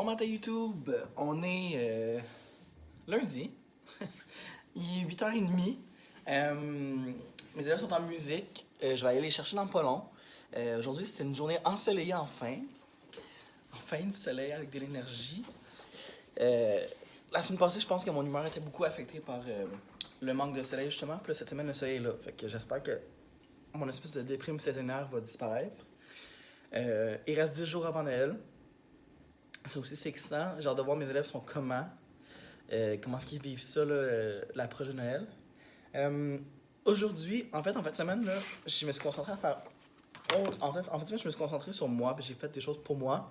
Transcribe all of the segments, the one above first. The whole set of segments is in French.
Bon matin YouTube, on est lundi, il est 8h30, mes élèves sont en musique, je vais aller les chercher dans pas long. Aujourd'hui c'est une journée ensoleillée enfin du soleil avec de l'énergie. La semaine passée je pense que mon humeur était beaucoup affectée par le manque de soleil justement, puis là, cette semaine le soleil est là, fait que j'espère que mon espèce de déprime saisonnière va disparaître. Il reste 10 jours avant Noël. Ça aussi, c'est excitant. J'ai hâte de voir mes élèves sont comment est-ce qu'ils vivent ça, là, l'approche de Noël. Aujourd'hui, en fin de semaine, là, je me suis concentré à faire... En fait, je me suis concentré sur moi, puis j'ai fait des choses pour moi.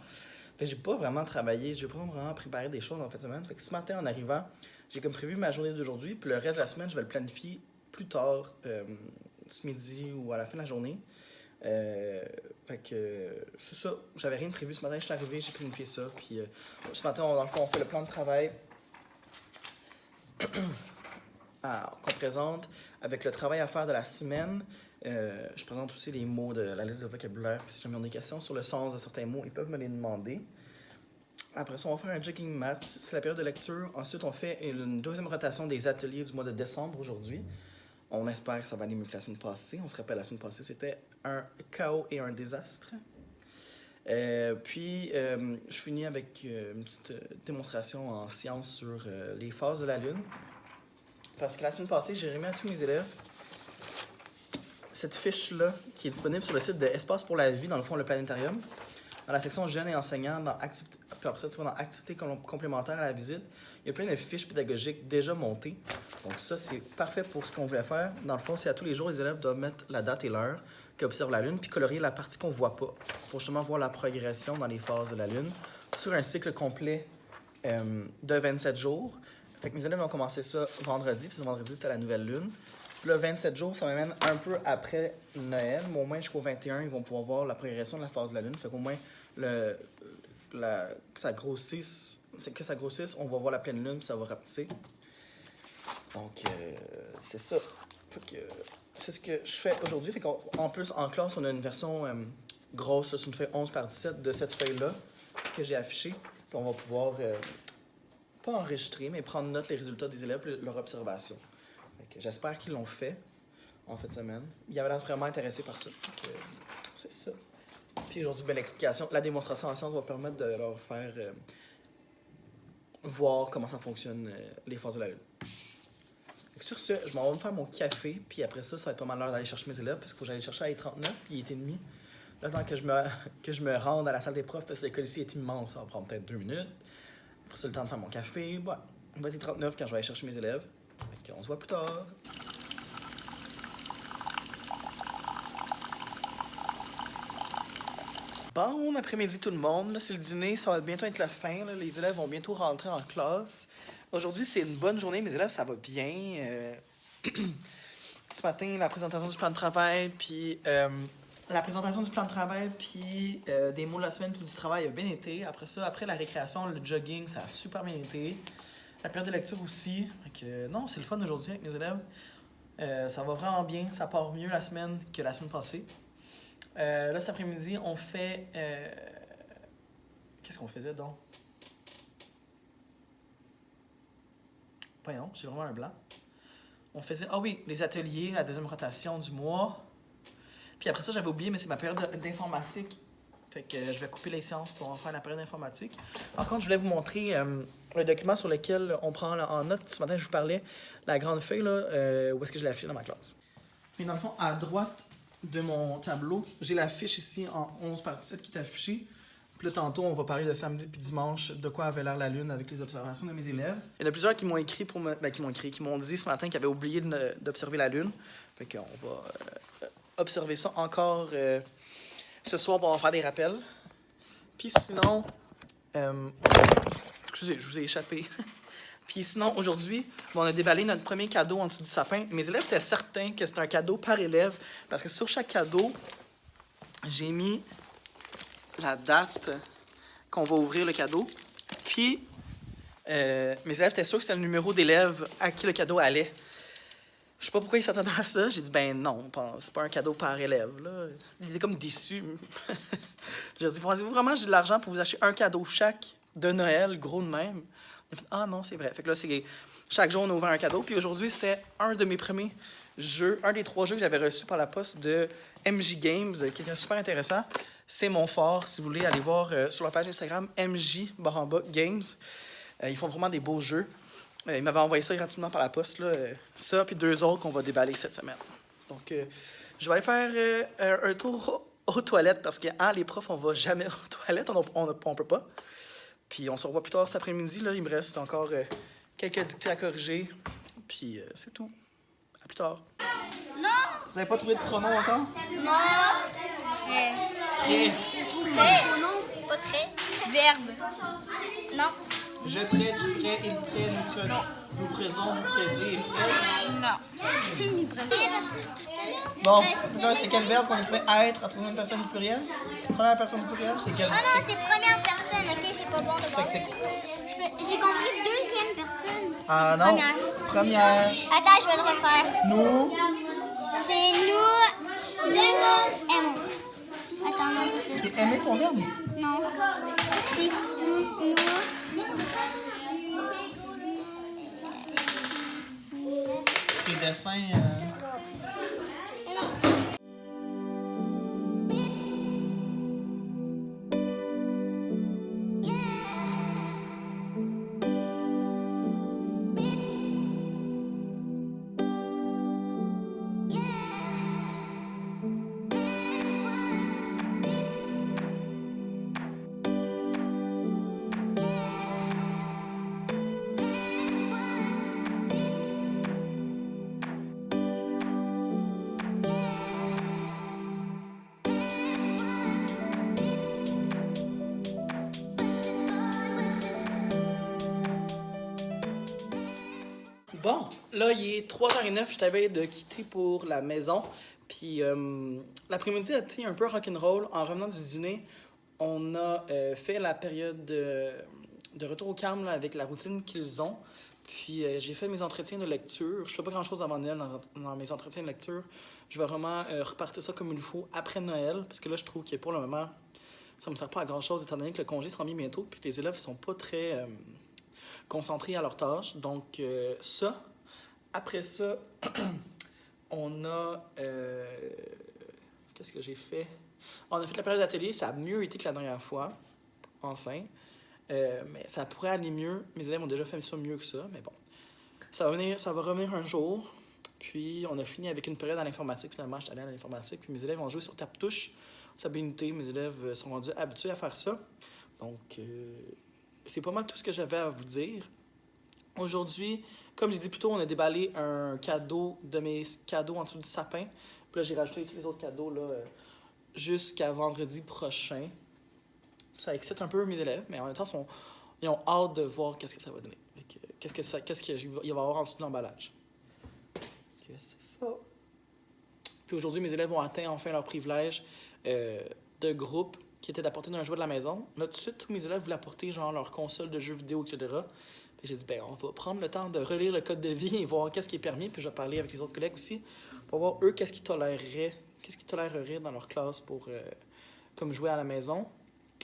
Fait que j'ai pas vraiment travaillé, j'ai pas vraiment préparé des choses en fin de semaine. Fait que ce matin, en arrivant, j'ai comme prévu ma journée d'aujourd'hui, puis le reste de la semaine, je vais le planifier plus tard, ce midi ou à la fin de la journée. Fait que c'est ça, j'avais rien de prévu ce matin, je suis arrivé, j'ai planifié ça, puis ce matin, dans le fond, on fait le plan de travail qu'on présente avec le travail à faire de la semaine. Je présente aussi les mots de la liste de vocabulaire, puis si jamais ils ont des questions sur le sens de certains mots, ils peuvent me les demander. Après ça, on va faire un jogging math, c'est la période de lecture. Ensuite, on fait une deuxième rotation des ateliers du mois de décembre aujourd'hui. On espère que ça va aller mieux que la semaine passée. On se rappelle, la semaine passée, c'était un chaos et un désastre. Puis, je finis avec une petite démonstration en sciences sur les phases de la Lune. Parce que la semaine passée, j'ai remis à tous mes élèves cette fiche-là qui est disponible sur le site de Espace pour la vie, dans le fond, le planétarium. Dans la section jeunes et enseignants, puis après ça, tu vas dans activités complémentaires à la visite. Il y a plein de fiches pédagogiques déjà montées. Donc ça, c'est parfait pour ce qu'on voulait faire. Dans le fond, c'est à tous les jours, les élèves doivent mettre la date et l'heure qui observent la Lune, puis colorier la partie qu'on ne voit pas, pour justement voir la progression dans les phases de la Lune, sur un cycle complet de 27 jours. Fait que mes élèves ont commencé ça vendredi, puis ce vendredi, c'était la nouvelle Lune. Puis là, 27 jours, ça m'amène un peu après Noël, mais au moins jusqu'au 21, ils vont pouvoir voir la progression de la phase de la Lune. Fait qu'au moins, que ça grossisse, on va voir la pleine Lune, puis ça va rapetisser. Donc, c'est ça. Fait que, c'est ce que je fais aujourd'hui. Fait qu'en plus, en classe, on a une version grosse, c'est une feuille 11 par 17 de cette feuille-là que j'ai affichée. Puis on va pouvoir, pas enregistrer, mais prendre note des résultats des élèves et leur observation. J'espère qu'ils l'ont fait en fin de semaine. Ils avaient l'air vraiment intéressés par ça. Donc, c'est ça. Puis aujourd'hui, belle explication. La démonstration en sciences va permettre de leur faire voir comment ça fonctionne les phases de la Lune. Sur ce, je m'en vais me faire mon café, puis après ça, ça va être pas mal l'heure d'aller chercher mes élèves, parce qu'il faut que j'aille chercher à 39, puis il est demi. Là, tant que je me rende à la salle des profs, parce que l'école ici est immense, ça va prendre peut-être 2 minutes. Après ça, le temps de faire mon café. Ouais, on va être 39 quand je vais aller chercher mes élèves. Fait qu'on se voit plus tard. Bon après-midi tout le monde, là, c'est le dîner, ça va bientôt être la fin, là. Les élèves vont bientôt rentrer en classe. Aujourd'hui, c'est une bonne journée, mes élèves, ça va bien. Ce matin, la présentation du plan de travail, puis des mots de la semaine, puis du travail a bien été. Après ça, après la récréation, le jogging, ça a super bien été. La période de lecture aussi. Donc, non, c'est le fun aujourd'hui avec mes élèves. Ça va vraiment bien, ça part mieux la semaine que la semaine passée. Là, cet après-midi, on fait... Qu'est-ce qu'on faisait donc? Voyons, j'ai vraiment un blanc. On faisait... Ah oui, les ateliers, la deuxième rotation du mois. Puis après ça, j'avais oublié, mais c'est ma période d'informatique. Fait que je vais couper les séances pour faire la période d'informatique. Par contre, je voulais vous montrer le document sur lequel on prend en note. Ce matin, je vous parlais, la grande feuille, là, où est-ce que je l'ai affichée dans ma classe. Et dans le fond, à droite de mon tableau, j'ai la fiche ici en 11 par 17 qui est affichée. Puis là, tantôt, on va parler de samedi puis dimanche de quoi avait l'air la Lune avec les observations de mes élèves. Il y en a plusieurs qui m'ont écrit qui m'ont dit ce matin qu'ils avaient oublié d'observer la Lune. Fait qu'on va observer ça encore ce soir pour en faire des rappels. Puis sinon... excusez, je vous ai échappé. Puis sinon, aujourd'hui, on a déballé notre premier cadeau en dessous du sapin. Mes élèves étaient certains que c'était un cadeau par élève, parce que sur chaque cadeau, j'ai mis la date qu'on va ouvrir le cadeau. Puis, mes élèves étaient sûrs que c'était le numéro d'élève à qui le cadeau allait. Je sais pas pourquoi ils s'attendaient à ça. J'ai dit, ben non, c'est pas un cadeau par élève, là. Il était comme déçu. J'ai dit, pensez-vous vraiment que j'ai de l'argent pour vous acheter un cadeau chaque de Noël, gros de même. On a fait, ah non, c'est vrai. Fait que là, chaque jour, on a ouvert un cadeau. Puis aujourd'hui, c'était un de mes premiers jeux, un des 3 jeux que j'avais reçus par la poste de MJ Games, qui était super intéressant. C'est mon fort. Si vous voulez, aller voir sur leur page Instagram, MJ Games. Ils font vraiment des beaux jeux. Ils m'avaient envoyé ça gratuitement par la poste. Là, ça, puis 2 autres qu'on va déballer cette semaine. Donc, je vais aller faire un tour aux toilettes parce que les profs, on va jamais aux toilettes. On peut pas. Puis on se revoit plus tard cet après-midi. Là. Il me reste encore quelques dictées à corriger. Puis c'est tout. À plus tard. Non. Vous n'avez pas trouvé de pronom encore? Non. Très. Très. Très. Pas très. Verbe. Non. Je prêt, tu prêt, il prêt, nous présons, vous présez, il prêt. Non. Bon, là, c'est quel verbe qu'on fait être à troisième personne du pluriel? Première personne du pluriel, c'est quel? Ah non, c'est première personne, ok, j'ai pas bon de Fait bord. que c'est... J'ai compris deuxième personne. Ah non. Première. Attends, je vais le refaire. Nous. C'est nous aimons. Attends, non, C'est aimer ton verbe? non. C'est nous. Tes dessins... Bon, là, il est 3h09, je t'avais de quitter pour la maison. Puis l'après-midi a été un peu rock'n'roll. En revenant du dîner, on a fait la période de retour au calme là, avec la routine qu'ils ont. Puis j'ai fait mes entretiens de lecture. Je fais pas grand-chose avant Noël dans mes entretiens de lecture. Je vais vraiment repartir ça comme il faut après Noël. Parce que là, je trouve que pour le moment, ça me sert pas à grand-chose étant donné que le congé sera mis bientôt. Puis les élèves sont pas très... concentrés à leurs tâches. Donc, ça. Après ça, on a... qu'est-ce que j'ai fait? On a fait la période d'atelier. Ça a mieux été que la dernière fois. Enfin. Mais ça pourrait aller mieux. Mes élèves ont déjà fait ça mieux que ça. Mais bon. Ça va revenir un jour. Puis, on a fini avec une période à l'informatique. Finalement, je suis allé à l'informatique. Puis, mes élèves ont joué sur tape-touche. Sabinité. Mes élèves sont rendus habitués à faire ça. Donc... c'est pas mal tout ce que j'avais à vous dire. Aujourd'hui, comme j'ai dit plus tôt, on a déballé un cadeau de mes cadeaux en dessous du sapin. Puis là, j'ai rajouté tous les autres cadeaux là, jusqu'à vendredi prochain. Ça excite un peu mes élèves, mais en même temps, ils ont hâte de voir qu'est-ce que ça va donner. Qu'est-ce qu'il va y avoir en dessous de l'emballage. C'est ça. Puis aujourd'hui, mes élèves ont atteint enfin leur privilège de groupe qui était d'apporter un jouet de la maison. Là, tout de suite, tous mes élèves voulaient apporter genre leur console de jeux vidéo, etc. Puis j'ai dit, ben on va prendre le temps de relire le code de vie et voir qu'est-ce qui est permis. Puis je vais parler avec les autres collègues aussi pour voir eux qu'est-ce qu'ils toléreraient dans leur classe pour comme jouer à la maison.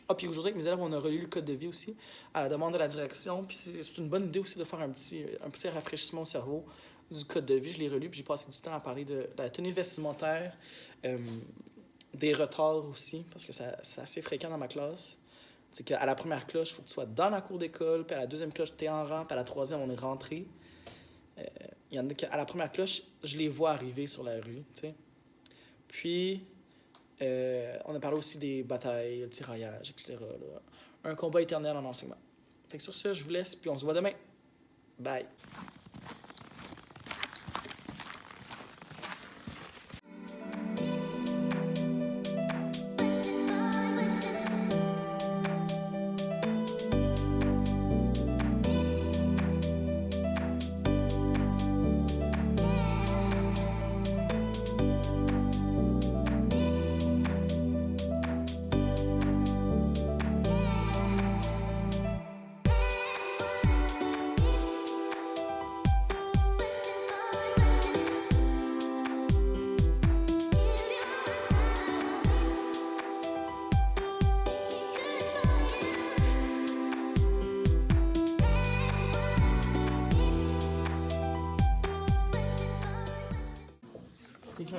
Ah, puis aujourd'hui, avec mes élèves, on a relu le code de vie aussi à la demande de la direction. Puis c'est une bonne idée aussi de faire un petit rafraîchissement au cerveau du code de vie. Je l'ai relu, puis j'ai passé du temps à parler de la tenue vestimentaire, des retards aussi, parce que c'est assez fréquent dans ma classe. C'est qu'à la première cloche, il faut que tu sois dans la cour d'école, puis à la deuxième cloche, tu es en rang, puis à la troisième, on est rentré. Il y en a qu'à la première cloche, je les vois arriver sur la rue, tu sais. Puis, on a parlé aussi des batailles, le tiraillage, etc. Là. Un combat éternel en enseignement. Fait que sur ça, je vous laisse, puis on se voit demain. Bye!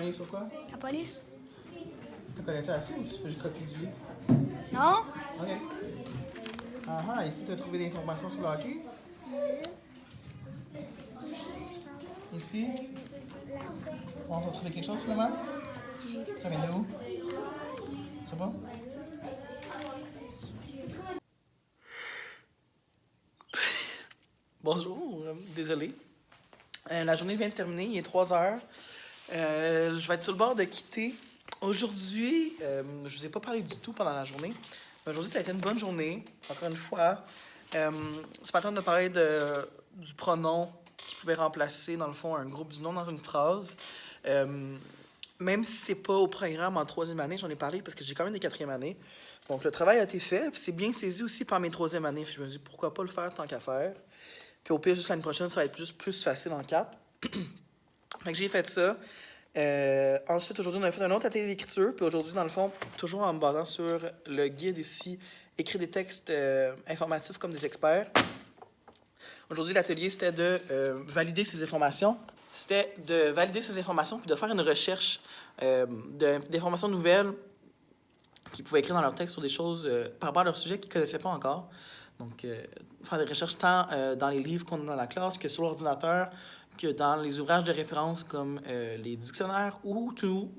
livre sur quoi? La police. Tu connais-tu assez ou tu fais juste copier du livre? Non? Ok. Ah, ici, tu as trouvé des informations sur le hockey? Ici? On va trouver quelque chose sur le map? Ça vient de où? Tu sais pas? Bonjour, désolé. La journée vient de terminer, il est 3 heures. Je vais être sur le bord de quitter. Aujourd'hui, je vous ai pas parlé du tout pendant la journée. Mais aujourd'hui, ça a été une bonne journée, encore une fois. Ce matin, on a parlé du pronom qui pouvait remplacer, dans le fond, un groupe du nom dans une phrase. Même si c'est pas au programme en 3e année, j'en ai parlé parce que j'ai quand même des 4e années. Donc, le travail a été fait. Puis c'est bien saisi aussi par mes 3e années. Je me dis, pourquoi pas le faire tant qu'à faire. Puis au pire, juste l'année prochaine, ça va être juste plus facile en 4. Fait que j'ai fait ça. Ensuite, aujourd'hui, on a fait un autre atelier d'écriture. Puis aujourd'hui, dans le fond, toujours en me basant sur le guide ici, écrire des textes informatifs comme des experts. Aujourd'hui, l'atelier, c'était de valider ces informations. C'était de valider ces informations puis de faire une recherche d'informations nouvelles qu'ils pouvaient écrire dans leur texte sur des choses par rapport à leur sujet qu'ils ne connaissaient pas encore. Donc, faire des recherches tant dans les livres qu'on a dans la classe que sur l'ordinateur, que dans les ouvrages de référence comme les dictionnaires ou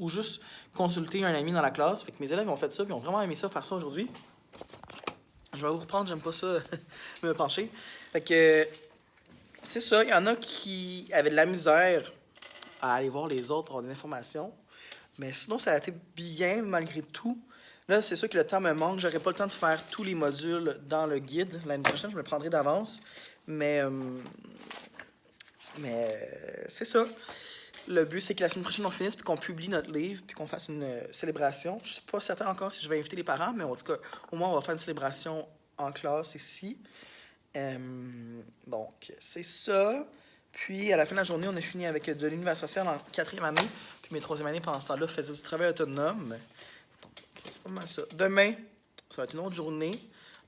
juste consulter un ami dans la classe. Fait que mes élèves ont fait ça et ont vraiment aimé ça, faire ça aujourd'hui. Je vais vous reprendre, j'aime pas ça, me pencher. Fait que, c'est ça, il y en a qui avaient de la misère à aller voir les autres pour avoir des informations. Mais sinon, ça a été bien malgré tout. Là, c'est sûr que le temps me manque. J'aurai pas le temps de faire tous les modules dans le guide. L'année prochaine, je me prendrai d'avance. Mais c'est ça. Le but, c'est que la semaine prochaine, on finisse puis qu'on publie notre livre puis qu'on fasse une célébration. Je suis pas certain encore si je vais inviter les parents, mais en tout cas, au moins, on va faire une célébration en classe ici. Donc, c'est ça. Puis, à la fin de la journée, on a fini avec de l'univers social en 4e année. Puis mes 3e années, pendant ce temps-là, faisaient du travail autonome. Donc, c'est pas mal ça. Demain, ça va être une autre journée.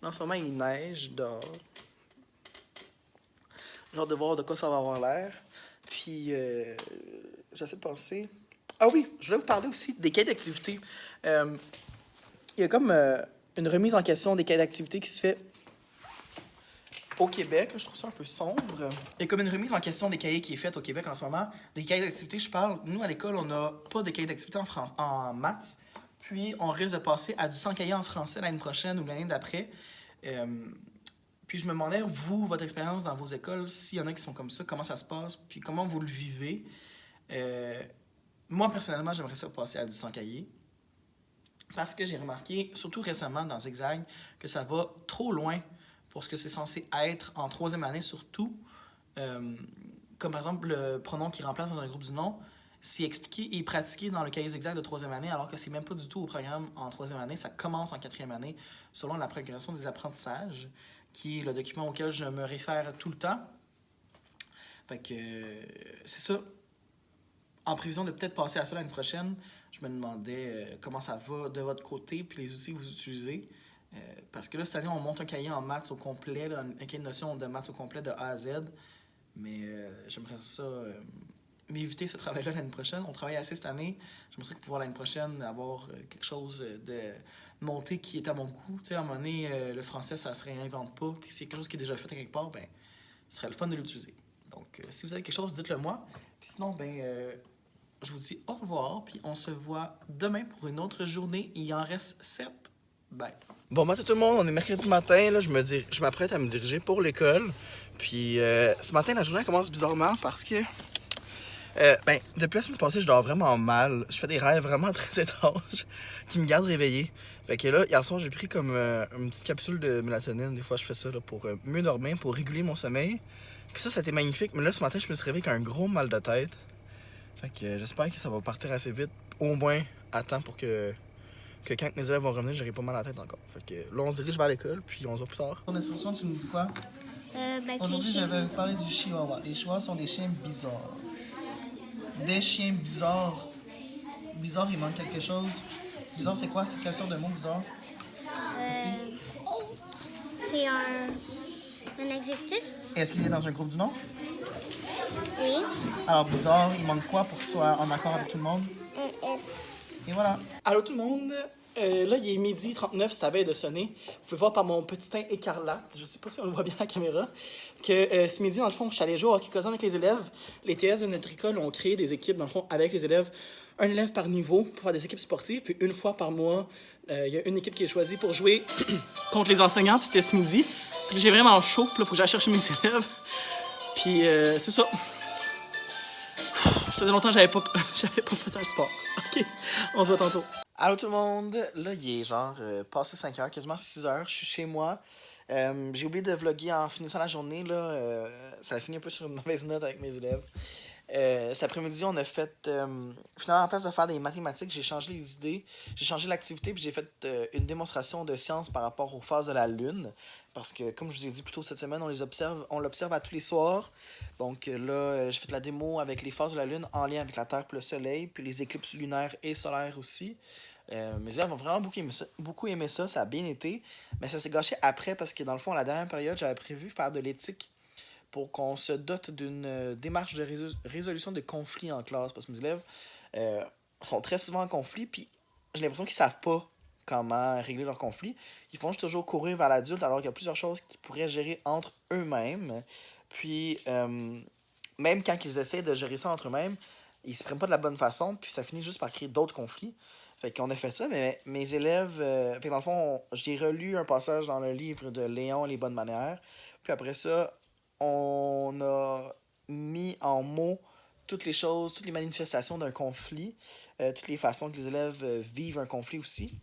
Là, en ce moment, il neige dehors. J'ai hâte de voir de quoi ça va avoir l'air. Puis, j'essaie de penser. Ah oui, je voulais vous parler aussi des cahiers d'activité. Il y a comme une remise en question des cahiers d'activité qui se fait au Québec. Là, je trouve ça un peu sombre. Il y a comme une remise en question des cahiers qui est faite au Québec en ce moment. Des cahiers d'activité, je parle. Nous, à l'école, on n'a pas de cahiers d'activité en maths. Puis, on risque de passer à du 100 cahiers en français l'année prochaine ou l'année d'après. Puis je me demandais, vous, votre expérience dans vos écoles, s'il y en a qui sont comme ça, comment ça se passe, puis comment vous le vivez. Moi, personnellement, j'aimerais ça passer à du 100 cahiers. Parce que j'ai remarqué, surtout récemment dans Zigzag, que ça va trop loin pour ce que c'est censé être en 3e année, surtout. Comme par exemple le pronom qui remplace dans un groupe du nom, c'est expliqué et pratiqué dans le cahier Zigzag de 3e année, alors que c'est même pas du tout au programme en 3e année. Ça commence en 4e année, selon la progression des apprentissages, qui est le document auquel je me réfère tout le temps. Fait que c'est ça. En prévision de peut-être passer à ça l'année prochaine, je me demandais comment ça va de votre côté, puis les outils que vous utilisez. Parce que là, cette année, on monte un cahier en maths au complet, là, un cahier de notion de maths au complet de A à Z. Mais j'aimerais ça m'éviter ce travail-là l'année prochaine. On travaille assez cette année. J'aimerais pouvoir l'année prochaine avoir quelque chose de monté qui est à mon goût. Tu sais, à un moment donné, le français, ça se réinvente pas. Puis si c'est quelque chose qui est déjà fait à quelque part, ben, ce serait le fun de l'utiliser. Donc, si vous avez quelque chose, dites-le moi. Puis sinon, ben, je vous dis au revoir. Puis on se voit demain pour une autre journée. Il en reste 7. Bye. Bon, matin tout le monde, on est mercredi matin. Là, je m'apprête à me diriger pour l'école. Puis ce matin, la journée commence bizarrement parce que depuis la semaine passée, je dors vraiment mal. Je fais des rêves vraiment très étranges qui me gardent réveillé. Fait que là, hier soir, j'ai pris comme une petite capsule de mélatonine. Des fois, je fais ça là, pour mieux dormir, pour réguler mon sommeil. Puis ça a été magnifique. Mais là, ce matin, je me suis réveillé avec un gros mal de tête. Fait que j'espère que ça va partir assez vite. Au moins à temps pour que quand mes élèves vont revenir, j'aurai pas mal à la tête encore. Fait que là, on se dirige vers l'école, puis on se voit plus tard. Ton instruction, tu nous dis quoi? Aujourd'hui, je vais vous parler du chihuahua. Les chihuahuas sont des chiens bizarres. Des chiens bizarres. Bizarre, il manque quelque chose. Bizarre, c'est quoi? C'est quelle sorte de mot bizarre? Ici? C'est un adjectif. Est-ce qu'il est dans un groupe du nom? Oui. Alors, bizarre, il manque quoi pour qu'il soit en accord avec tout le monde? Un S. Et voilà. Allô tout le monde. Là, il est midi 39, c'est à veille de sonner. Vous pouvez voir par mon petit teint écarlate, je sais pas si on le voit bien à la caméra, que ce midi, dans le fond, je suis allé jouer au hockey cousin avec les élèves. Les TS de notre école ont créé des équipes, dans le fond, avec les élèves. Un élève par niveau pour faire des équipes sportives. Puis une fois par mois, il y a une équipe qui est choisie pour jouer contre les enseignants. Puis c'était ce midi. Puis j'ai vraiment chaud. Puis là, il faut que j'aille chercher mes élèves. Puis c'est ça. Ça faisait longtemps que j'avais pas fait un sport. OK, on se voit tantôt. Allô tout le monde. Là, il est genre passé 5 heures, quasiment 6 heures. Je suis chez moi. J'ai oublié de vlogger en finissant la journée. Là, ça a fini un peu sur une mauvaise note avec mes élèves. Cet après-midi, on a fait... finalement, en place de faire des mathématiques, j'ai changé les idées. J'ai changé l'activité, puis j'ai fait une démonstration de science par rapport aux phases de la Lune. Parce que, comme je vous ai dit plus tôt cette semaine, on l'observe à tous les soirs. Donc là, j'ai fait la démo avec les phases de la Lune en lien avec la Terre et le Soleil, puis les éclipses lunaires et solaires aussi. Mes élèves ont vraiment beaucoup aimé ça, ça a bien été. Mais ça s'est gâché après parce que, dans le fond, à la dernière période, j'avais prévu faire de l'éthique pour qu'on se dote d'une démarche de résolution de conflits en classe. Parce que mes élèves sont très souvent en conflit, puis j'ai l'impression qu'ils savent pas comment régler leurs conflits. Ils font juste toujours courir vers l'adulte alors qu'il y a plusieurs choses qu'ils pourraient gérer entre eux-mêmes. Puis, même quand ils essaient de gérer ça entre eux-mêmes, ils se prennent pas de la bonne façon, puis ça finit juste par créer d'autres conflits. Fait qu'on a fait ça, mais mes élèves... fait que dans le fond, j'ai relu un passage dans le livre de Léon, Les bonnes manières. Puis après ça, on a mis en mots toutes les choses, toutes les manifestations d'un conflit, toutes les façons que les élèves vivent un conflit aussi.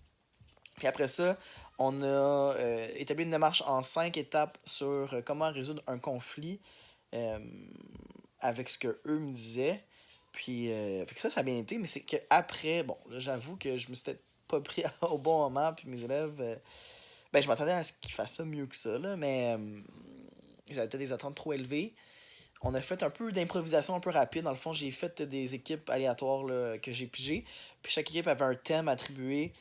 Puis après ça, on a établi une démarche en 5 étapes sur comment résoudre un conflit avec ce que eux me disaient. Puis fait que ça a bien été, mais c'est qu'après, bon, là, j'avoue que je me suis peut-être pas pris au bon moment, puis mes élèves, ben, je m'attendais à ce qu'ils fassent ça mieux que ça, là, mais j'avais peut-être des attentes trop élevées. On a fait un peu d'improvisation un peu rapide. Dans le fond, j'ai fait des équipes aléatoires là, que j'ai pigées. Puis chaque équipe avait un thème attribué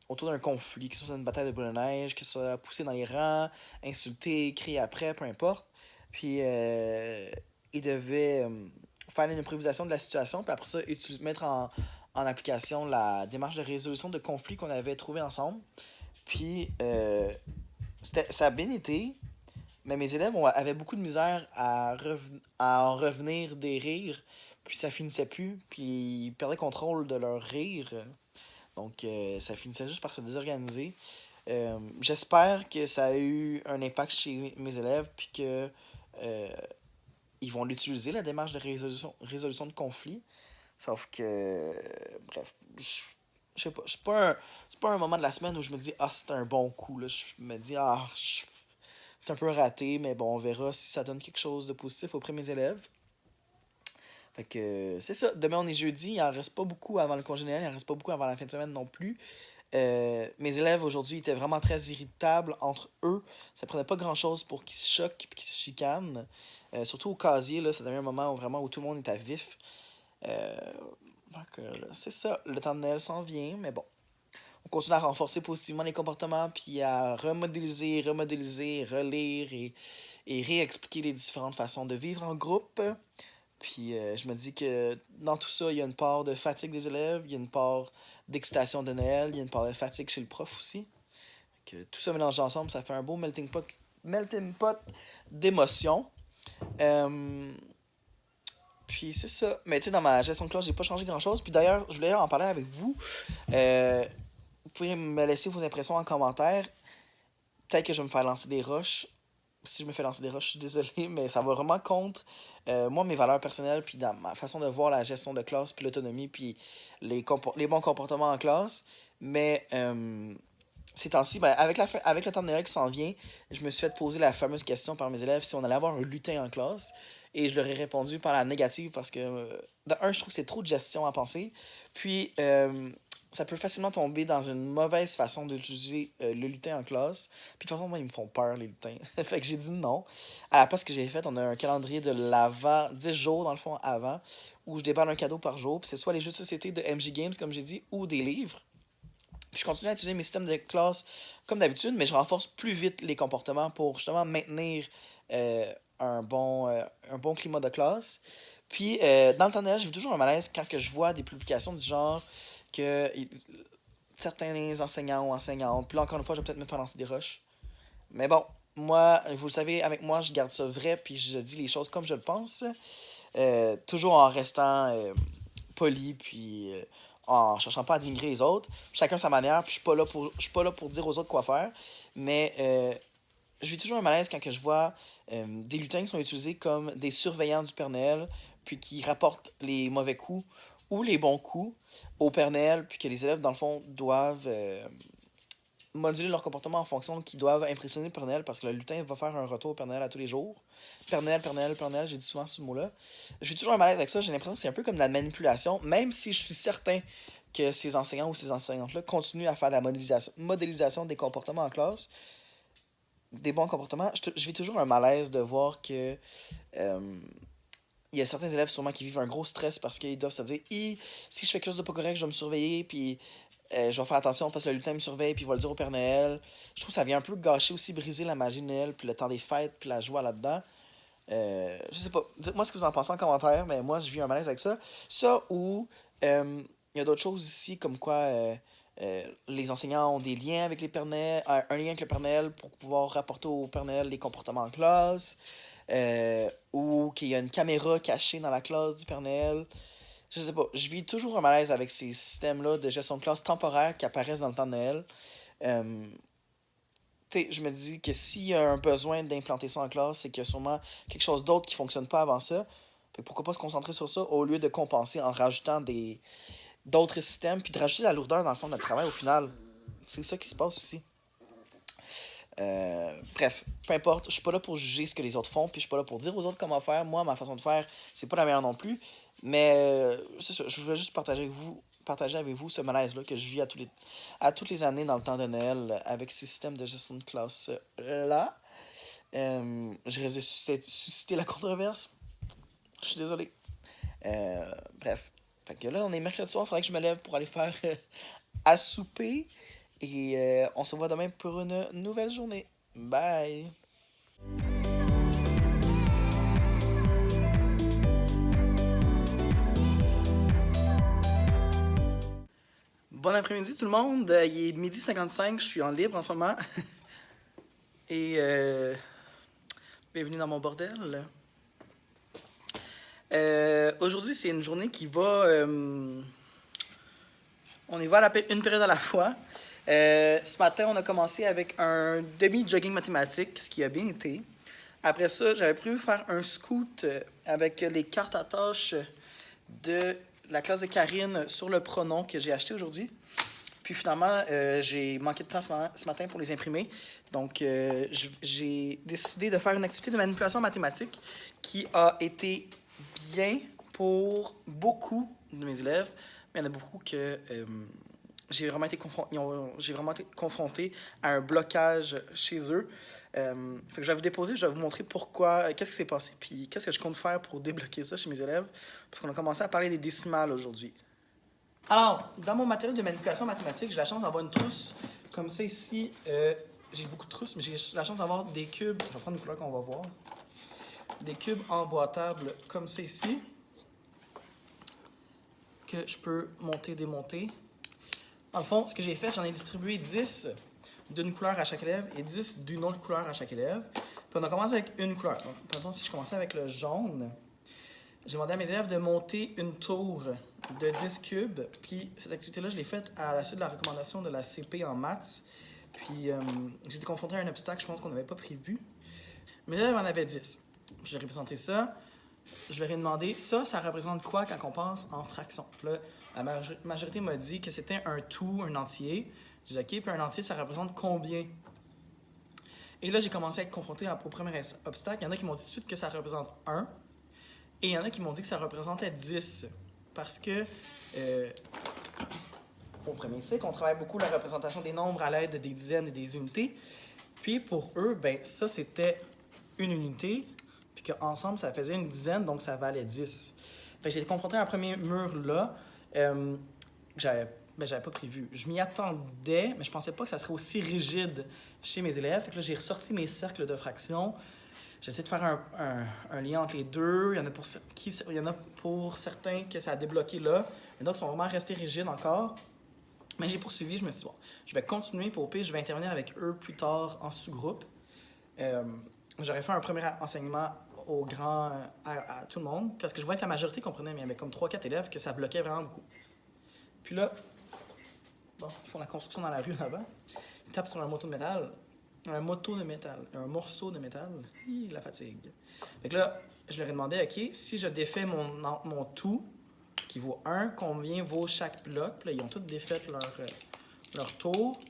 autour d'un conflit, que ce soit une bataille de boule de neige, que ce soit poussé dans les rangs, insulté, crié après, peu importe. Puis ils devaient faire une improvisation de la situation, puis après ça, mettre en application la démarche de résolution de conflits qu'on avait trouvé ensemble. Puis ça a bien été. Mais mes élèves avaient beaucoup de misère à en revenir des rires, puis ça finissait plus, puis ils perdaient contrôle de leur rire. Donc ça finissait juste par se désorganiser. J'espère que ça a eu un impact chez mes élèves, puis que ils vont l'utiliser, la démarche de résolution de conflit. Sauf que, bref, je sais pas, c'est pas un moment de la semaine où je me dis, ah, c'est un bon coup. Là. Je me dis, ah, c'est un peu raté, mais bon, on verra si ça donne quelque chose de positif auprès de mes élèves. Fait que c'est ça. Demain, on est jeudi. Il en reste pas beaucoup avant le congé de Noël. Il en reste pas beaucoup avant la fin de semaine non plus. Mes élèves aujourd'hui étaient vraiment très irritables entre eux. Ça prenait pas grand chose pour qu'ils se choquent et qu'ils se chicanent. Surtout au casier, là, ça devient un moment où tout le monde est à vif. Donc, c'est ça. Le temps de Noël s'en vient, mais bon. On continue à renforcer positivement les comportements, puis à remodéliser, relire et réexpliquer les différentes façons de vivre en groupe. Puis je me dis que dans tout ça, il y a une part de fatigue des élèves, il y a une part d'excitation de Noël, il y a une part de fatigue chez le prof aussi. Que tout ça mélangé ensemble, ça fait un beau melting pot d'émotions. Puis c'est ça. Mais tu sais, dans ma gestion de classe, j'ai pas changé grand-chose. Puis d'ailleurs, je voulais en parler avec vous. Vous pouvez me laisser vos impressions en commentaire. Peut-être que je vais me faire lancer des roches. Si je me fais lancer des roches, je suis désolé, mais ça va vraiment contre moi, mes valeurs personnelles, puis dans ma façon de voir la gestion de classe, puis l'autonomie, puis les bons comportements en classe. Mais ces temps-ci, ben, avec le temps de Noël qui s'en vient, je me suis fait poser la fameuse question par mes élèves si on allait avoir un lutin en classe. Et je leur ai répondu par la négative parce que, de un, je trouve que c'est trop de gestion à penser. Puis, ça peut facilement tomber dans une mauvaise façon d'utiliser le lutin en classe. Puis de toute façon, moi, ils me font peur, les lutins. Fait que j'ai dit non. À la place, ce que j'ai fait, on a un calendrier de l'avant, 10 jours dans le fond avant, où je déballe un cadeau par jour. Puis c'est soit les jeux de société de MJ Games, comme j'ai dit, ou des livres. Puis je continue à utiliser mes systèmes de classe comme d'habitude, mais je renforce plus vite les comportements pour justement maintenir un bon climat de classe. Puis, dans le temps de Noël, j'ai toujours un malaise quand que je vois des publications du genre que certains enseignants ou enseignantes, puis là, encore une fois, je vais peut-être me faire lancer des roches. Mais bon, moi, vous le savez, avec moi, je garde ça vrai, puis je dis les choses comme je le pense, toujours en restant poli, puis en cherchant pas à dénigrer les autres. Chacun sa manière, puis je suis pas là pour dire aux autres quoi faire, mais je vis toujours un malaise quand que je vois des lutins qui sont utilisés comme des surveillants du Père Noël, puis qui rapportent les mauvais coups ou les bons coups au Père Noël, puis que les élèves, dans le fond, doivent moduler leur comportement en fonction de qu'ils doivent impressionner le Père Noël, parce que le lutin va faire un retour au Père Noël à tous les jours. Père Noël, Père Noël, Père Noël, j'ai dit souvent ce mot-là. Je vis toujours un malaise avec ça, j'ai l'impression que c'est un peu comme de la manipulation, même si je suis certain que ces enseignants ou ces enseignantes-là continuent à faire de la modélisation des comportements en classe, des bons comportements. Je vis toujours un malaise de voir que il y a certains élèves sûrement qui vivent un gros stress parce qu'ils doivent se dire si je fais quelque chose de pas correct, je vais me surveiller, puis je vais faire attention parce que le lutin me surveille, puis il va le dire au Père Noël. Je trouve que ça vient un peu gâcher aussi, briser la magie de Noël, puis le temps des fêtes, puis la joie là-dedans. Je sais pas. Dites-moi ce que vous en pensez en commentaire, mais moi, je vis un malaise avec ça. Ça ou il y a d'autres choses ici, comme quoi les enseignants ont des liens avec les Père Noël, un lien avec le Père Noël pour pouvoir rapporter au Père Noël les comportements en classe, ou qu'il y a une caméra cachée dans la classe du Père Noël. Je sais pas, je vis toujours un malaise avec ces systèmes-là de gestion de classe temporaire qui apparaissent dans le temps de Noël. Euh, je me dis que s'il y a un besoin d'implanter ça en classe, c'est qu'il y a sûrement quelque chose d'autre qui fonctionne pas avant ça. Fait que pourquoi pas se concentrer sur ça au lieu de compenser en rajoutant d'autres systèmes, puis de rajouter la lourdeur dans le fond de notre travail au final. C'est ça qui se passe aussi. Bref, peu importe, je suis pas là pour juger ce que les autres font, puis je suis pas là pour dire aux autres comment faire. Moi, ma façon de faire, c'est pas la meilleure non plus. Mais c'est ça, je voulais juste partager avec vous ce malaise-là que je vis à toutes les années dans le temps de Noël avec ces systèmes de gestion de classe-là. Je risque de susciter la controverse. Je suis désolé. Bref. Fait que là, on est mercredi soir, il faudrait que je me lève pour aller faire à souper. Et on se voit demain pour une nouvelle journée. Bye! Bon après-midi tout le monde. Il est 12h55, je suis en libre en ce moment. Et bienvenue dans mon bordel. Aujourd'hui, c'est une journée qui va... on y va à une période à la fois. Ce matin, on a commencé avec un demi-jogging mathématique, ce qui a bien été. Après ça, j'avais prévu faire un scout avec les cartes à tâches de la classe de Karine sur le pronom que j'ai acheté aujourd'hui. Puis finalement, j'ai manqué de temps ce matin pour les imprimer. Donc, j'ai décidé de faire une activité de manipulation mathématique qui a été bien pour beaucoup de mes élèves. Mais il y en a beaucoup que j'ai vraiment été confronté à un blocage chez eux. Fait que je vais vous déposer, je vais vous montrer qu'est-ce qui s'est passé, puis qu'est-ce que je compte faire pour débloquer ça chez mes élèves, parce qu'on a commencé à parler des décimales aujourd'hui. Alors, dans mon matériel de manipulation mathématique, j'ai la chance d'avoir une trousse comme ça ici. J'ai beaucoup de trousses, mais j'ai la chance d'avoir des cubes. Je vais prendre une couleur qu'on va voir. Des cubes emboîtables comme ça ici, que je peux monter, démonter. Dans le fond, ce que j'ai fait, j'en ai distribué 10 d'une couleur à chaque élève et 10 d'une autre couleur à chaque élève. Puis on a commencé avec une couleur. Donc, pardon, si je commençais avec le jaune, j'ai demandé à mes élèves de monter une tour de 10 cubes. Puis cette activité-là, je l'ai faite à la suite de la recommandation de la CP en maths. Puis j'ai été confronté à un obstacle, je pense qu'on n'avait pas prévu. Mes élèves en avaient 10. Je leur ai présenté ça. Je leur ai demandé, ça représente quoi quand on pense en fractions? Puis là, la majorité m'a dit que c'était un tout, un entier. J'ai dit, OK, puis un entier, ça représente combien? Et là, j'ai commencé à être confronté au premier obstacle. Il y en a qui m'ont dit tout de suite que ça représente 1. Et il y en a qui m'ont dit que ça représentait 10. Parce que, au premier cycle, on travaille beaucoup la représentation des nombres à l'aide des dizaines et des unités. Puis pour eux, ben ça, c'était une unité. Puis qu'ensemble, ça faisait une dizaine, donc ça valait 10. Fait que j'ai été confronté à un premier mur-là. J'avais pas prévu. Je m'y attendais, mais je pensais pas que ça serait aussi rigide chez mes élèves. Fait que là, j'ai ressorti mes cercles de fractions. J'essaie de faire un lien entre les deux. Il y en a pour certains que ça a débloqué là. Il y en a qui sont vraiment restés rigides encore. Mais j'ai poursuivi, je me suis dit, bon, je vais continuer, pour au pire, je vais intervenir avec eux plus tard en sous-groupe. J'aurais fait un premier enseignement au grand, à tout le monde, parce que je voyais que la majorité comprenait, mais il y avait comme 3-4 élèves que ça bloquait vraiment beaucoup. Puis là, bon, ils font la construction dans la rue là-bas. Ils tapent sur un morceau de métal. Un morceau de métal. La fatigue. Fait que là, je leur ai demandé, OK, si je défais mon tout, qui vaut 1, combien vaut chaque bloc? Puis là, ils ont tous défait leur tour.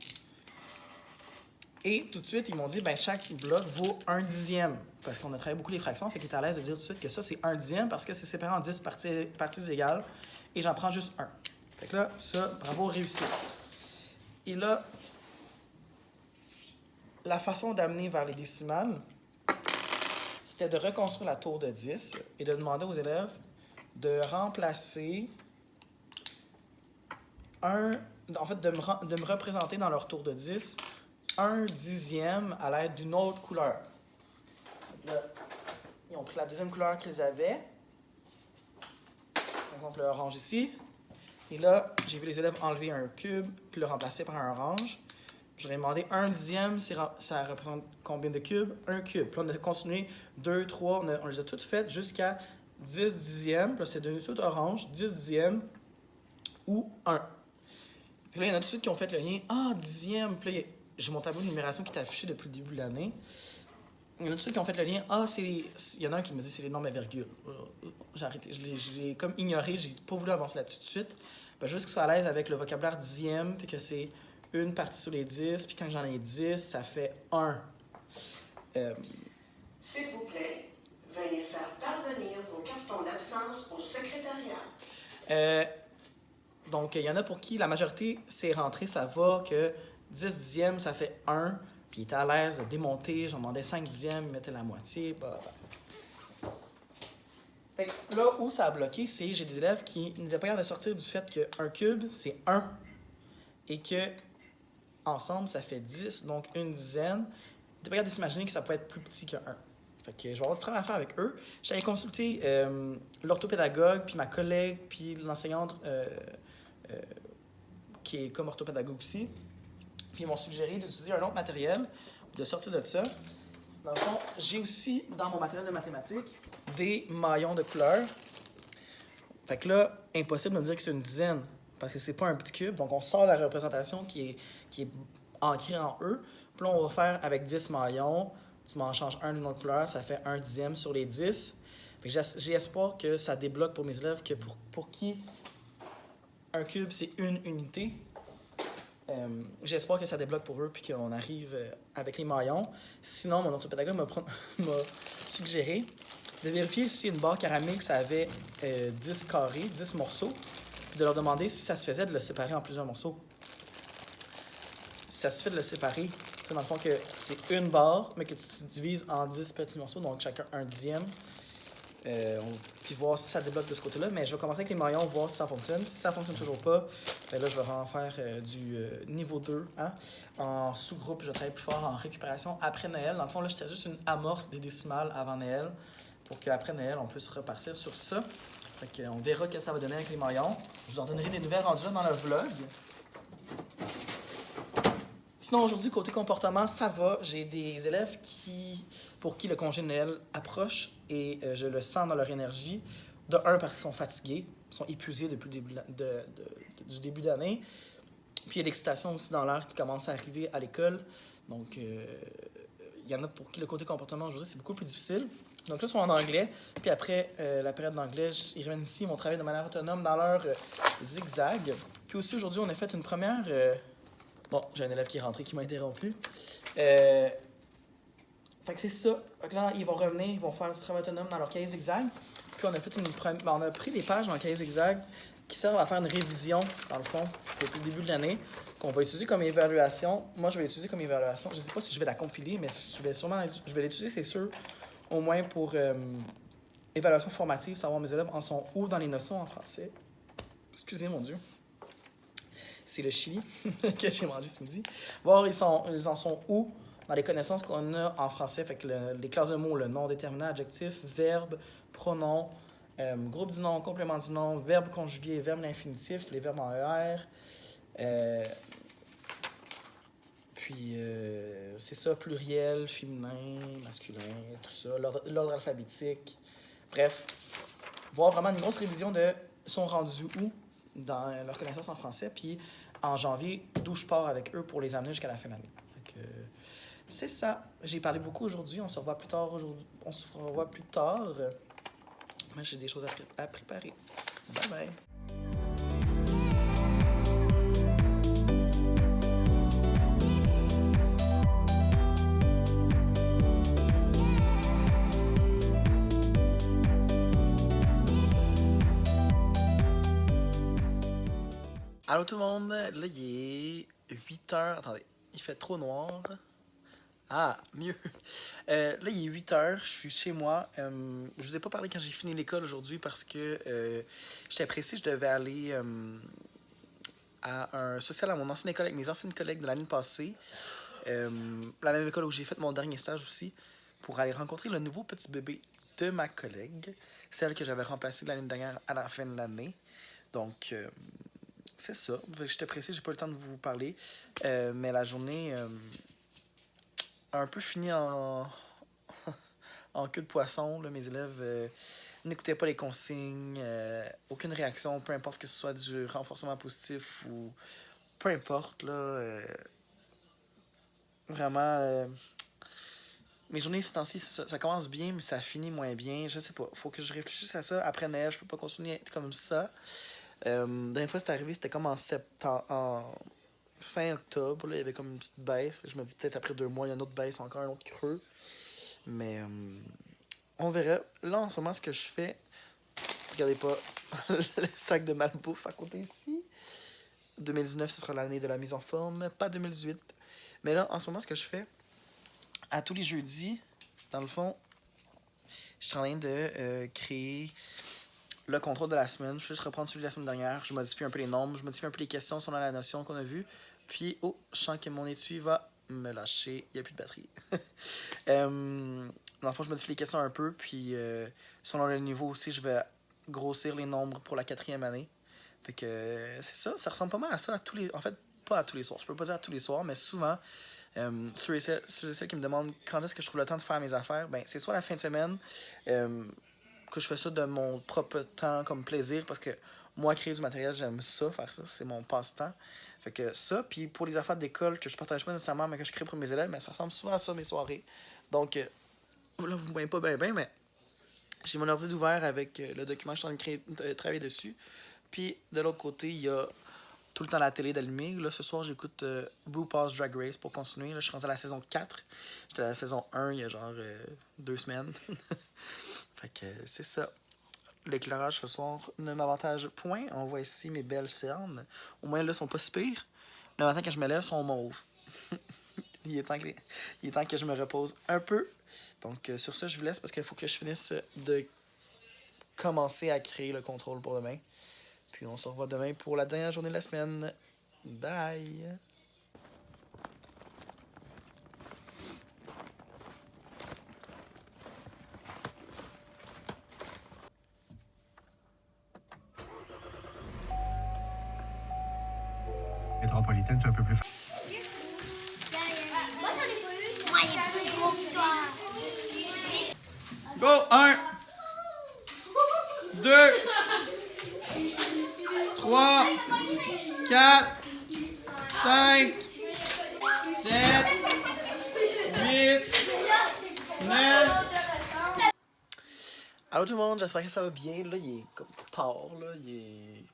Et tout de suite, ils m'ont dit, ben chaque bloc vaut 1/10. Parce qu'on a travaillé beaucoup les fractions, fait qu'ils étaient à l'aise de dire tout de suite que ça, c'est 1/10 parce que c'est séparé en 10 parties égales. Et j'en prends juste 1. Fait que là, ça, bravo, réussi. Et là, la façon d'amener vers les décimales, c'était de reconstruire la tour de 10 et de demander aux élèves de remplacer de me représenter dans leur tour de 10 1/10 à l'aide d'une autre couleur. Là, ils ont pris la deuxième couleur qu'ils avaient, par exemple l'orange ici, et là, j'ai vu les élèves enlever un cube puis le remplacer par un orange. Je leur ai demandé 1/10, ça représente combien de cubes? Un cube. Puis on a continué 2, 3, on les a toutes faites jusqu'à 10/10. Puis là, c'est devenu tout orange, 10/10 ou 1. Puis là, il y en a tout de suite qui ont fait le lien. Ah, 10e. Puis là, j'ai mon tableau de numération qui est affiché depuis le début de l'année. Il y en a tout de suite qui ont fait le lien. Ah, il y en a un qui me dit c'est les nombres à virgule. J'ai arrêté. Je l'ai comme ignoré. J'ai pas voulu avancer là-dessus tout de suite. Puis juste qu'ils soient à l'aise avec le vocabulaire 10e, puis que c'est une partie sur les 10, puis quand j'en ai 10, ça fait 1. S'il vous plaît, veuillez faire parvenir vos cartons d'absence au secrétariat. Donc, il y en a pour qui la majorité, c'est rentré, ça va, que 10/10, ça fait 1, puis il était à l'aise de démonter, j'en demandais 5/10, il mettait la moitié, Fait que là où ça a bloqué, c'est j'ai des élèves qui n'étaient pas capables de sortir du fait qu'un cube, c'est 1, et que ensemble, ça fait 10, donc une dizaine. Ils n'étaient pas capables de s'imaginer que ça pouvait être plus petit que 1. Fait que je vais avoir du travail à faire avec eux. J'allais consulter l'orthopédagogue, puis ma collègue, puis l'enseignante qui est comme orthopédagogue aussi. Puis ils m'ont suggéré d'utiliser un autre matériel, de sortir de ça. Dans le fond, j'ai aussi, dans mon matériel de mathématiques, des maillons de couleur. Fait que là, impossible de me dire que c'est une dizaine, parce que c'est pas un petit cube. Donc, on sort la représentation qui est ancrée en E. Puis là, on va faire avec 10 maillons. Tu m'en changes un d'une autre couleur, ça fait 1/10 sur les 10. Fait que j'ai espoir que ça débloque pour mes élèves, que pour qui un cube, c'est une unité. J'espère que ça débloque pour eux puis qu'on arrive avec les maillons. Sinon, mon orthopédagogue m'a suggéré de vérifier si une barre caramel, ça avait 10 carrés, 10 morceaux, puis de leur demander si ça se faisait de le séparer en plusieurs morceaux. Si ça se fait de le séparer, tu sais, dans le fond, que c'est une barre, mais que tu divises en 10 petits morceaux, donc chacun 1/10. Puis voir si ça débloque de ce côté-là. Mais je vais commencer avec les maillons, voir si ça fonctionne. Si ça ne fonctionne toujours pas, ben là, je vais en faire du niveau 2. Hein? En sous-groupe, je vais travailler plus fort en récupération après Noël. Dans le fond, là, c'était juste une amorce des décimales avant Noël pour qu'après Noël, on puisse repartir sur ça. Fait qu'on verra ce que ça va donner avec les maillons. Je vous en donnerai des nouvelles rendues là dans le vlog. Sinon, aujourd'hui, côté comportement, ça va. J'ai des élèves pour qui le congé de Noël approche et je le sens dans leur énergie. De un, parce qu'ils sont fatigués, ils sont épuisés depuis le début du début d'année. Puis il y a l'excitation aussi dans l'air qui commence à arriver à l'école. Donc, il y en a pour qui le côté comportement aujourd'hui, c'est beaucoup plus difficile. Donc là, ils sont en anglais. Puis après la période d'anglais, ils reviennent ici, ils vont travailler de manière autonome dans leur zigzag. Puis aussi, aujourd'hui, on a fait une première... Bon, j'ai un élève qui est rentré qui m'a interrompu. Fait que c'est ça. Fait que là, ils vont revenir, ils vont faire du travail autonome dans leur cahier zigzag. Puis on a pris des pages dans le cahier zigzag qui servent à faire une révision, dans le fond, depuis le début de l'année, qu'on va utiliser comme évaluation. Moi, je vais l'utiliser comme évaluation. Je ne sais pas si je vais la compiler, mais je vais l'utiliser, c'est sûr, au moins pour évaluation formative, savoir mes élèves en sont où dans les notions en français. Excusez, mon Dieu. C'est le chili que j'ai mangé ce midi. Voir ils en sont où dans les connaissances qu'on a en français, fait que les classes de mots, le nom déterminant, adjectif, verbe, pronom, groupe du nom, complément du nom, verbe conjugué, verbe l'infinitif, les verbes en ER. Puis, c'est ça, pluriel, féminin, masculin, tout ça, l'ordre alphabétique. Bref, voir vraiment une grosse révision de sont rendus où dans leur connaissance en français, puis en janvier, d'où je pars avec eux pour les amener jusqu'à la fin de l'année. C'est ça. J'ai parlé beaucoup aujourd'hui. On se revoit plus tard aujourd'hui. On se revoit plus tard. Moi, j'ai des choses à préparer. Bye bye. Allô tout le monde, là il est 8h, attendez, il fait trop noir. Ah, mieux. Là il est 8h, je suis chez moi. Je vous ai pas parlé quand j'ai fini l'école aujourd'hui parce que j'étais pressé, je devais aller à un social à mon ancienne école avec mes anciennes collègues de l'année passée. La même école où j'ai fait mon dernier stage aussi, pour aller rencontrer le nouveau petit bébé de ma collègue, celle que j'avais remplacée l'année dernière à la fin de l'année. Donc... c'est ça. J'étais pressé, j'ai pas eu le temps de vous parler. Mais la journée a un peu fini en queue de poisson. Là. Mes élèves n'écoutaient pas les consignes, aucune réaction, peu importe que ce soit du renforcement positif ou peu importe. Là, vraiment, mes journées ces temps-ci, ça commence bien, mais ça finit moins bien. Je sais pas. Faut que je réfléchisse à ça. Après neige, je peux pas continuer à être comme ça. Dernière fois, c'est arrivé, c'était comme en septembre, en fin octobre, là, il y avait comme une petite baisse. Je me dis peut-être après 2 mois, il y a une autre baisse, encore un autre creux. Mais on verra. Là, en ce moment, ce que je fais, regardez pas le sac de malbouffe à côté ici. 2019, ce sera l'année de la mise en forme, pas 2018. Mais là, en ce moment, ce que je fais, à tous les jeudis, dans le fond, je suis en train de créer le contrôle de la semaine. Je vais juste reprendre celui de la semaine dernière. Je modifie un peu les nombres, je modifie un peu les questions selon la notion qu'on a vue. Puis, oh, je sens que mon étui va me lâcher. Il n'y a plus de batterie. Dans le fond, je modifie les questions un peu. Puis, selon le niveau aussi, je vais grossir les nombres pour la 4e année. Fait que c'est ça. Ça ressemble pas mal à ça à tous les... En fait, pas à tous les soirs. Je peux pas dire à tous les soirs, mais souvent, ceux et celles qui me demandent quand est-ce que je trouve le temps de faire mes affaires, ben c'est soit la fin de semaine... que je fais ça de mon propre temps comme plaisir parce que moi créer du matériel j'aime ça, faire ça, c'est mon passe-temps. Fait que ça, puis pour les affaires d'école que je partage pas nécessairement mais que je crée pour mes élèves, mais ça ressemble souvent à ça mes soirées. Donc là vous me voyez pas bien mais j'ai mon ordi ouvert avec le document que je suis en train de travailler dessus. Puis de l'autre côté, il y a tout le temps la télé d'allumée. Là, ce soir, j'écoute RuPaul's Drag Race pour continuer. Là, je suis rendu à la saison 4. J'étais à la saison 1 il y a genre 2 semaines. Fait que c'est ça. L'éclairage ce soir ne m'avantage point. On voit ici mes belles cernes. Au moins, là, sont pas si pires. Le matin, quand je me lève, sont mauves. il est temps que je me repose un peu. Donc, sur ça, je vous laisse parce qu'il faut que je finisse de commencer à créer le contrôle pour demain. Puis, on se revoit demain pour la dernière journée de la semaine. Bye! Métropolitaine, c'est un peu plus facile. Moi, j'en ai pas eu. Moi, il est plus gros que toi. Go! 1, 2, 3, 4, 5, 7, 8, 9. Allô tout le monde, j'espère que ça va bien. Là, il est comme tard, là. Il est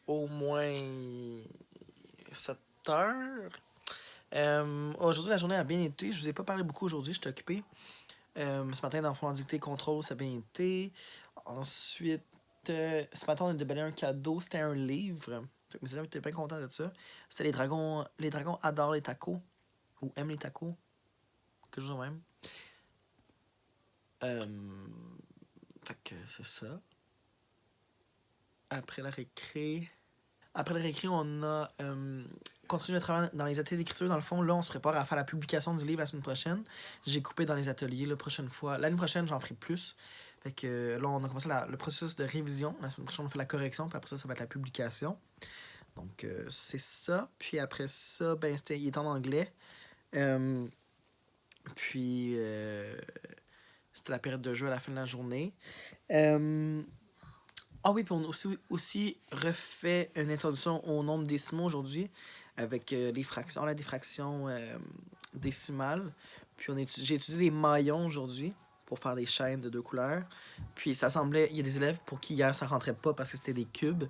au moins 7 heures. Aujourd'hui, la journée a bien été. Je vous ai pas parlé beaucoup aujourd'hui, j'étais occupé. Ce matin, dans le fond, en dictée contrôle, ça a bien été. Ensuite, ce matin, on a déballé un cadeau. C'était un livre. Fait que mes élèves étaient bien contents de ça. C'était les dragons. Les dragons adorent les tacos. Ou aiment les tacos. Quelque chose de même. Fait que c'est ça. Après la récré, on a continue le travail dans les ateliers d'écriture. Dans le fond, là, on se prépare à faire la publication du livre la semaine prochaine. J'ai coupé dans les ateliers la prochaine fois. L'année prochaine, j'en ferai plus. Fait que là, on a commencé le processus de révision. La semaine prochaine, on fait la correction. Puis après ça va être la publication. Donc, c'est ça. Puis après ça, ben, il est en anglais. Puis, c'était la période de jeu à la fin de la journée. Ah oui, puis on a aussi refait une introduction au nombre décimaux aujourd'hui avec les fractions, la diffraction décimale. Puis j'ai utilisé des maillons aujourd'hui pour faire des chaînes de 2 couleurs. Puis ça semblait, il y a des élèves pour qui hier ça rentrait pas parce que c'était des cubes,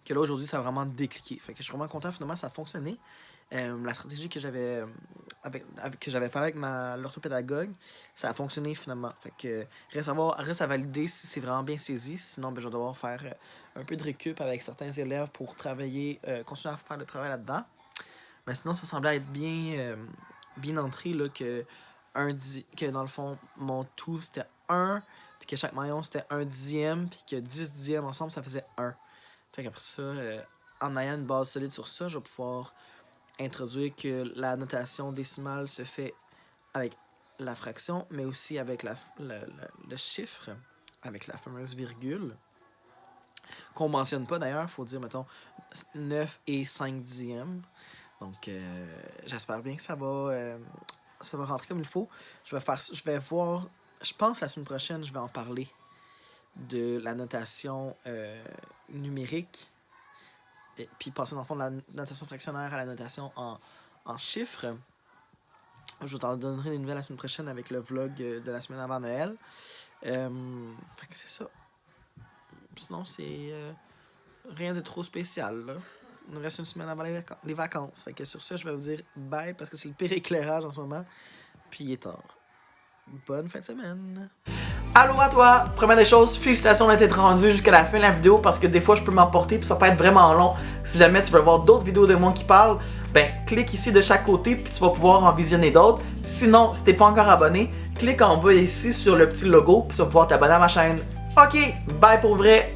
que là aujourd'hui ça a vraiment décliqué. Fait que je suis vraiment content, finalement ça a fonctionné. La stratégie que j'avais parlé avec l'orthopédagogue, ça a fonctionné finalement. Fait que reste à valider si c'est vraiment bien saisi. Sinon, ben, je vais devoir faire un peu de récup avec certains élèves pour travailler, continuer à faire le travail là-dedans. Mais sinon, ça semblait être bien entré là, que dans le fond, mon tout c'était 1, puis que chaque maillon c'était 1/10, puis que 10 dixièmes ensemble, ça faisait 1. Fait qu'après ça, en ayant une base solide sur ça, je vais pouvoir introduire que la notation décimale se fait avec la fraction, mais aussi avec le chiffre, avec la fameuse virgule, qu'on mentionne pas d'ailleurs, il faut dire, mettons, 9 et 5 dixièmes. Donc, j'espère bien que ça va rentrer comme il faut. Je vais voir, je pense la semaine prochaine, je vais en parler de la notation numérique. Et puis passer dans le fond de la notation fractionnaire à la notation en chiffres. Je vous en donnerai des nouvelles la semaine prochaine avec le vlog de la semaine avant Noël. Fait que c'est ça. Sinon, c'est rien de trop spécial, là. Il nous reste une semaine avant les vacances. Fait que sur ça, je vais vous dire bye parce que c'est le pire éclairage en ce moment. Puis il est tard. Bonne fin de semaine. Allô à toi! Première des choses, félicitations d'être rendu jusqu'à la fin de la vidéo parce que des fois je peux m'emporter puis ça peut être vraiment long. Si jamais tu veux voir d'autres vidéos de moi qui parlent, ben clique ici de chaque côté puis tu vas pouvoir en visionner d'autres. Sinon, si t'es pas encore abonné, clique en bas ici sur le petit logo puis tu vas pouvoir t'abonner à ma chaîne. Ok, bye pour vrai!